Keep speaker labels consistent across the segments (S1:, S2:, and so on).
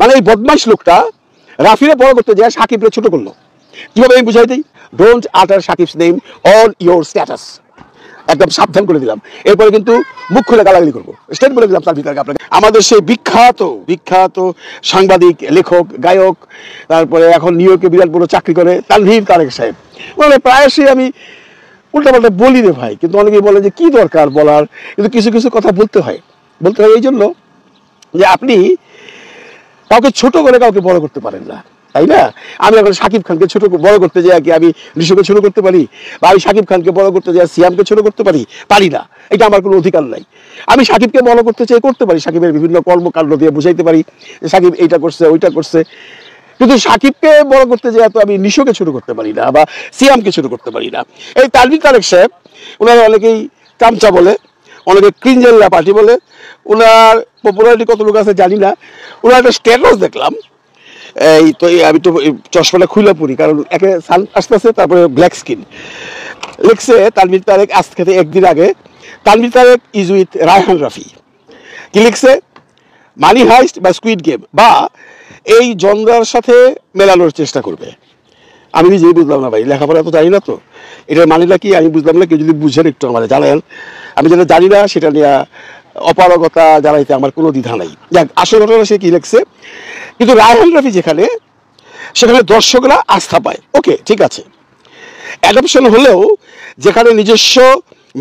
S1: মানে এই বদমাইশ লোকটা রাফিরে বড় করতে যায় সাকিবরে ছোট করলো। কিভাবে আমি বুঝাই দিই? Don't alter Shakib's name on your status, একদম সাবধান করে দিলাম। এরপরে কিন্তু মুখ খুলে গালাগালি করবো, স্টেট বলে দিলাম তার ভিতরে আপনাকে। আমাদের সেই বিখ্যাত বিখ্যাত সাংবাদিক, লেখক, গায়ক, তারপরে এখন নিউ ইয়র্কে বিরাট বড় চাকরি করে তানভীর তারেক সাহেব, মানে প্রায়শই আমি উল্টাপাল্টা বলি রে ভাই, কিন্তু অনেকেই বলে যে কি দরকার বলার, কিন্তু কিছু কিছু কথা বলতে হয় এই জন্য যে আপনি কাউকে ছোট করে কাউকে বড় করতে পারেন না, তাই না? আমি এখন শাকিব খানকে ছোট বড় করতে যাই কি আমি ঋষভকে ছোট করতে পারি? বা আমি শাকিব খানকে বড় করতে যাই সিয়ামকে ছোট করতে পারি না। এটা আমার কোনো অধিকার নাই। আমি শাকিবকে বড় করতে চাই করতে পারি, শাকিবের বিভিন্ন কর্মকাণ্ড দিয়ে বুঝাইতে পারি যে শাকিব এইটা করছে ওইটা করছে, কিন্তু শাকিবকে বড় করতে যাই তো আমি নিশোকে ছোট করতে পারি না বা সিয়ামকে ছোট করতে পারি না। এই তানভীর তারেক সাহেব, ওনারা অনেকেই চামচা বলে, অনেকে ক্রিঞ্জেল্লা পার্টি বলে, ওনার পপুলারিটি কত লোক আছে জানি না। ওনার একটা স্ট্যাটাস দেখলাম, এই তো আমি তো চশমাটা খুলে পড়ি কারণ একে সান আসতেছে, তারপরে ব্ল্যাক স্কিন। লিখছে তানভীর তারেক আজ থেকে একদিন আগে, তানভীর তারেক ইজ উইথ রায়হান রাফি। কি লিখছে? মানি হাইস্ট বা স্কুইড গেম বা এই জনরার সাথে মেলানোর চেষ্টা করবে। আমি নিজেই বুঝলাম না ভাই, লেখাপড়া তো জানি না, তো এটার মানিটা কি আমি বুঝলাম না। কেউ যদি বুঝেন একটু আমাদের জানালেন। আমি যেটা জানি না সেটা নিয়ে অপারগতা জানাইতে আমার কোনো দ্বিধা নাই। যাক, আসল ঘটনা সে কি লিখছে, কিন্তু রায়হান রাফি যেখানে, সেখানে দর্শকরা আস্থা পায়, ওকে ঠিক আছে। অ্যাডাপশন হলেও যেখানে নিজস্ব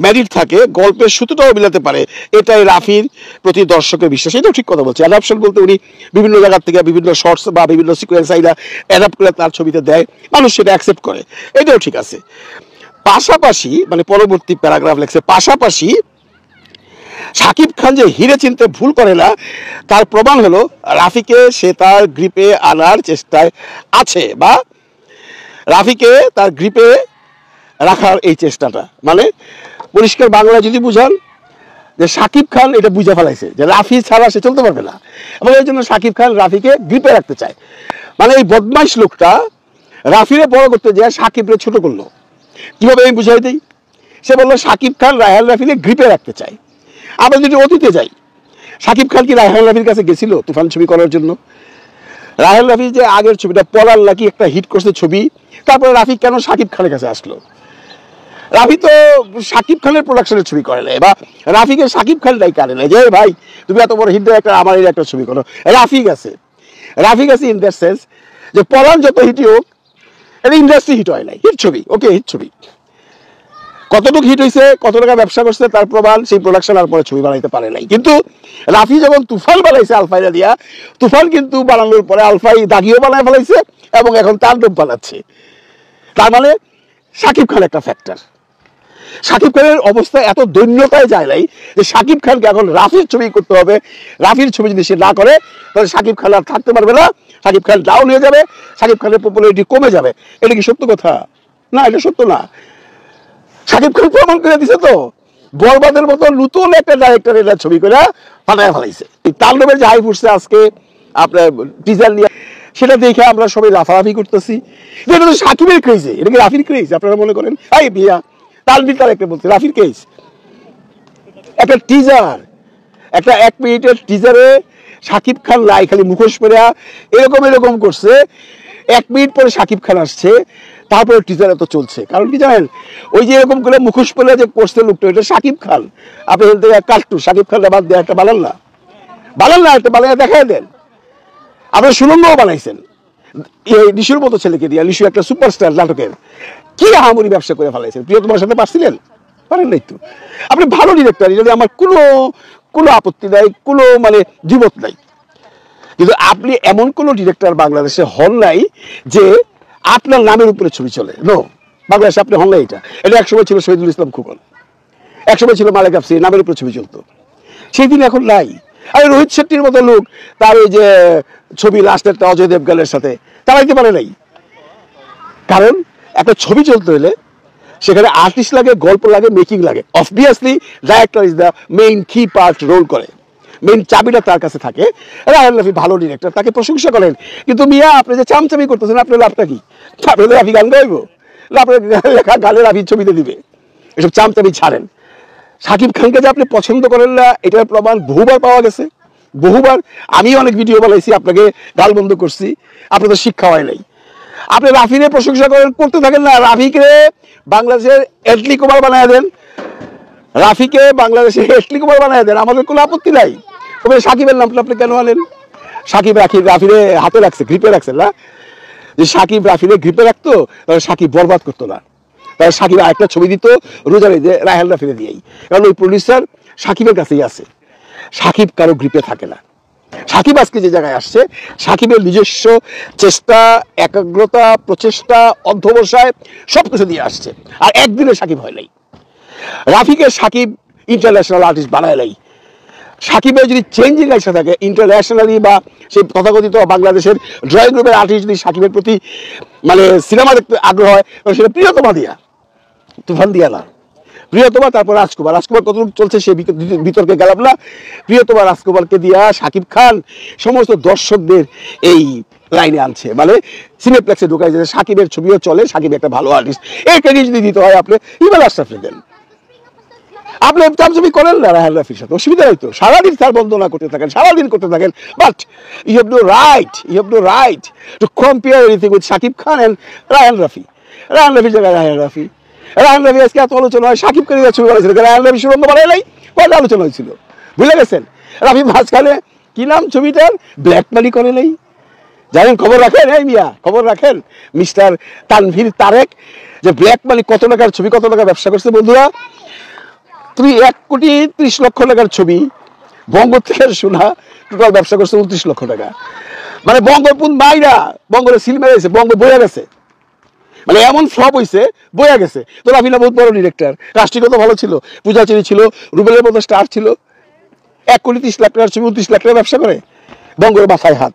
S1: ম্যারিট থাকে, গল্পের সুতোটাও মিলাতে পারে, এটাই রাফির প্রতি দর্শকের বিশ্বাস। এটাও ঠিক কথা বলছে। অ্যাডাপশন বলতে উনি বিভিন্ন জায়গা থেকে বিভিন্ন শর্টস বা বিভিন্ন সিকোয়েন্স আইডা অ্যাডাপ্ট করে তার ছবিতে দেয়, মানুষ সেটা অ্যাকসেপ্ট করে, এটাও ঠিক আছে। পাশাপাশি মানে পরবর্তী প্যারাগ্রাফ লেখছে, পাশাপাশি শাকিব খান যে হিরে চিনতে ভুল করে না তার প্রমাণ হলো রাফিকে সে তার গ্রিপে আনার চেষ্টায় আছে, বা রাফিকে তার গ্রিপে রাখার এই চেষ্টাটা, মানে পরিষ্কার বাংলা যদি বুঝান যে শাকিব খান এটা বুঝে ফেলাইছে যে রাফি ছাড়া সে চলতে পারবে না, এবং এই জন্য শাকিব খান রাফিকে গ্রিপে রাখতে চায়। মানে এই বদমাইশ লোকটা রাফিরে বড় করতে যায় সাকিবরে ছোট করলো। কিভাবে আমি বুঝাই দিই? সে বললো শাকিব খান রায়হান রাফিকে গ্রিপে রাখতে চায়। আমরা যদি অতীতে যাই, শাকিব খান কি রায়হান রাফির কাছে গেছিল তুফান ছবি করার জন্য? রায়হান রাফি যে আগের ছবিটা পলাল নাকি একটা হিট করছে ছবি, তারপরে রাফি কেন শাকিব খানের কাছে আসলো? রাফি তো শাকিব খানের প্রোডাকশনের ছবি করে নাই, বা রাফিকে শাকিব খান দায়ী কানে নাই যে ভাই তুমি এত বড় হিট একটা আমার একটা ছবি করো। রাফি গেছে ইন দ্যাট সেন্স যে পলাল যত হিটই হোক, এটা ইন্ডাস্ট্রি হিট হয় নাই, হিট ছবি, ওকে হিট ছবি। কতটুকু হিট হয়েছে, কত টাকা ব্যবসা করছে তার প্রমাণ সেই প্রোডাকশন আর পরে ছবি বানাইতে পারে নাই। কিন্তু রাফি যখন তুফান বানাইছে আলফাইরা দিয়া, তুফান কিন্তু বানানোর পরে আলফাই দাগিও বানায় ফেলাইছে এবং এখন তাণ্ডব বানাচ্ছে। তার মানে শাকিব খান একটা ফ্যাক্টর। শাকিব খানের অবস্থা এত দৈন্যতায় যায় নাই যে শাকিব খানকে এখন রাফির ছবি করতে হবে। রাফির ছবি যদি সে না করে তাহলে শাকিব খান আর থাকতে পারবে না, শাকিব খান ডাউন হয়ে যাবে, শাকিব খানের পপুলারিটি কমে যাবে। এটা কি সত্য কথা? না, এটা সত্য না। শাকিব খান প্রমাণ করে দিছে তো, বরবাদের মতো নতুন একটা ডাইরেক্টর এটা ছবি করে ফাটায় ফেলাইছে। তাণ্ডবের যে হাই ফুটছে আজকে আপনার টিজার নিয়ে, সেটা দেখে আমরা সবাই লাফালাফি করতেছি। এটা তো শাকিবের ক্রেজে, এটা কি রাফির ক্রেজ আপনারা মনে করেন? এই বিয়া তানভীর তার একটা বলছে রাফির ক্রেজ। একটা টিজার, একটা 1 মিনিটের টিজারে শাকিব খান লাই খালি মুখোশ পরে এরকম করছে, 1 মিনিট পরে শাকিব খান আসছে, তারপরে টিজার এত চলছে। কারণ কি জানেন, ওই যে এরকম করে মুখোশ পরে যে করছে লোকটা, এটা শাকিব খান। আপনি কাটটু শাকিব খান বাদ দিয়ে একটা বানান না, একটা বানায় দেখাই দেন। আপনার সুরঙ্গও বানাইছেন এই লিশুর মতো ছেলেকে দিয়ে। লিশু একটা সুপারস্টার নাটকের, কি আহামরি ব্যবসা করে ফেলাইছেন। প্রিয় তোমার সাথে পারছিলেন? পারেন নাই তো। আপনি ভালো ডিরেক্টর, যদি আমার কোনো আপত্তি নাই, কোনো মানে দ্বিমত নাই, কিন্তু আপনি এমন কোন ডিরেক্টর বাংলাদেশে হল নাই যে আপনার নামের উপরে ছবি চলে। নো, বাংলাদেশে আপনি হল নাই। এটা একসময় ছিল শহীদুল ইসলাম খোকন, একসময় ছিল মালেক আফসি, নামের উপরে ছবি চলতো, সেই দিন এখন নাই। আর রোহিত শেট্টির মতো লোক তার ওই যে ছবি লাস্টেরটা অজয় দেবগানের সাথে চালাইতে পারে নাই। কারণ একটা ছবি চলতে হলে সেখানে আর্টিস্ট লাগে, গল্প লাগে, মেকিং লাগে। Obviously director is the main কি পার্ট রোল করে, মেইন চাবিটা তার কাছে থাকে। রায়হান রাফি ভালো ডিরেক্টর, তাকে প্রশংসা করেন, কিন্তু মিয়া আপনি যে চামচামি করতেছেন, আপনার লাভটা কি? আপনার রাফি গান গাইব না, আপনার লেখা গানে রাফির ছবিতে দিবে? এসব চামচামি ছাড়েন। শাকিব খানকে যে আপনি পছন্দ করেন না, এটার প্রমাণ বহুবার পাওয়া গেছে। বহুবার আমি অনেক ভিডিও বানাইছি, আপনাকে গাল বন্ধ করছি, আপনাদের শিক্ষা হয় নাই। আপনি রাফিরে প্রশংসা করতে থাকেন না, রাফিকে বাংলাদেশের এটলি কুমার বানায় দেন, রাফিকে বাংলাদেশের এটলি কুমার বানায় দেন, আমাদের কোনো আপত্তি নাই। তবে সাকিবের নামটা আপনি কেন আনেন? সাকিব রাফিরে হাতে রাখছে, গ্রিপে রাখছেন না? যে সাকিব রাফিরে গ্রিপে রাখতো তাহলে সাকিব বরবাদ করতো না, তাহলে সাকিব আরেকটা ছবি দিত রোজার ঈদে রায়হান রাফিরে দিয়েই, কারণ ওই প্রডিউসার সাকিবের কাছেই আছে। সাকিব কারো গ্রিপে থাকে না। সাকিব আজকে যে জায়গায় আসছে, সাকিবের নিজস্ব চেষ্টা, একাগ্রতা, প্রচেষ্টা, অধ্যবসায় সবকিছু দিয়ে আসছে, আর একদিনে সাকিব হয় নাই। রাফিকে সাকিব ইন্টারন্যাশনাল আর্টিস্ট বানায় নাই। সাকিবের যদি চেঞ্জিং আসা থাকে ইন্টারন্যাশনালি, বা সেই তথাকথিত বাংলাদেশের ড্রয়িং রুমের আর্টিস্ট যদি সাকিবের প্রতি মানে সিনেমা দেখতে আগ্রহ হয়, তাহলে সেটা প্রিয়তমা দিয়া, তুফান দিয়া না। প্রিয়তমা, তারপর রাজকুমার। রাজকুমার কতটুকু চলছে সে বিতর্কে গেলাম না। প্রিয়তমা রাজকুমারকে দিয়া সাকিব খান সমস্ত দর্শকদের এই লাইনে আনছে, মানে সিনেপ্লেক্সে ঢুকাই যাচ্ছে, সাকিবের ছবিও চলে, সাকিব একটা ভালো আর্টিস্ট। এই ক্রেডিট যদি দিতে হয় আপনি ইমাল আশরাফকে দেন। আপনি চামচামি করেন না রায়হান রাফির সাথে, অসুবিধা হয়তো, সারাদিন তার বন্দনা করতে থাকেন, সারাদিন করতে থাকেন, but you have no right to compare anything with Shakib Khan and Raihan Rafi. Raihan রাফির জায়গায় রায়হান রাফি আজকে এত আলোচনা হয়, সাকিব খানের ছবি বানাইছিল, রায়হান রাফি সুরঙ্গ বানাই নাই, কয়টা আলোচনা হয়েছিল বুঝে গেছেন? রাফি মাঝখানে কি নাম ছবিটার, ব্ল্যাক মানি করে নাই, জানেন? খবর রাখেন এই মিয়া, খবর রাখেন মিস্টার তানভীর তারেক, যে ব্ল্যাক মানি কত টাকার ছবি, কত টাকা ব্যবসা করছে বন্ধুরা। 1,30,00,000 টাকার ছবি বঙ্গ থেকে শোনা, টোটাল ব্যবসা করছে 29 লক্ষ টাকা। মানে বঙ্গপুন মাইরা বঙ্গরে সিল মেরেছে, বঙ্গ বইয়া গেছে, মানে এমন ফ্লপ হয়েছে, বইয়া গেছে। তো রাফিনা বহুত বড় ডিরেক্টর, রাষ্ট্রীয়তা ভালো ছিল, পূজাচেরি ছিল, রুবেলের মতো স্টার ছিল। 1,30,00,000 টাকার ছবি 29 লাখ টাকা ব্যবসা করে, বঙ্গের মাথায় হাত।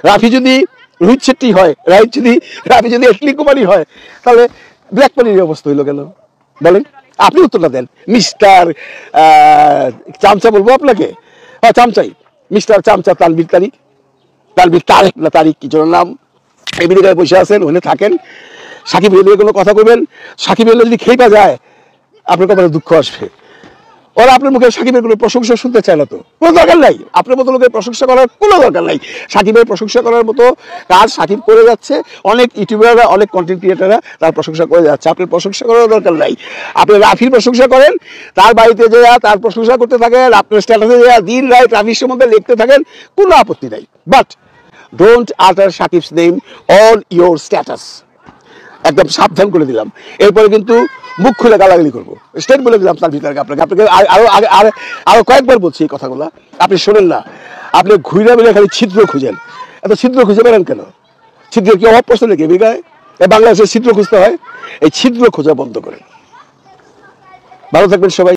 S1: রাফি যদি রোহিত শেট্টি হয়, রাফি যদি এটলি কুমারী হয়, তাহলে ব্ল্যাক মানির অবস্থা হইলো কেন বলেন? আপনি উত্তরটা দেন মিস্টার চামচা, বলবো আপনাকে, হ্যাঁ চামচাই, মিস্টার চামচা তানভীর তারেক না তারিক কি জন্য নাম, আমেরিকায় বসে আছেন, ওখানে থাকেন। সাকিব এলে কোনো কথা কইবেন, সাকিব এলে যদি খেপা যায় আপনার কপালে দুঃখ আসবে। ওরা আপনার মুখে সাকিবের কোনো প্রশংসা শুনতে চায় না, তো কোনো দরকার নাই, আপনার মতো লোকের প্রশংসা করার কোনো দরকার নাই। সাকিবের প্রশংসা করার মতো কাজ সাকিব করে যাচ্ছে, অনেক ইউটিউবাররা, অনেক কন্টেন্ট ক্রিয়েটাররা তার প্রশংসা করে যাচ্ছে, আপনার প্রশংসা করার দরকার নাই। আপনি রাফির প্রশংসা করেন, তার বাড়িতে যে তার প্রশংসা করতে থাকেন, আপনার স্ট্যাটাসে যে দিন রাত রাফির সম্বন্ধে লিখতে থাকেন, কোনো আপত্তি নাই, but don't alter Shakib's name on your status. একদম সাবধান করে দিলাম, এরপরে কিন্তু মুখ খুলে গালাগালি করবো, স্টেট বলে দিলাম তার ভিতরে। আপনাকে আরো কয়েকবার বলছি এই কথাগুলো, আপনি শোনেন না। আপনি ঘুরে বেড়ে খালি ছিদ্র খুঁজেন, এত ছিদ্র খুঁজে বেড়ান কেন? ছিদ্রের কি অভাব পড়ছে নাকি আমেরিকায়? বাংলাদেশে ছিদ্র খুঁজতে হয়, এই ছিদ্র খোঁজা বন্ধ করেন। ভালো থাকবেন সবাই।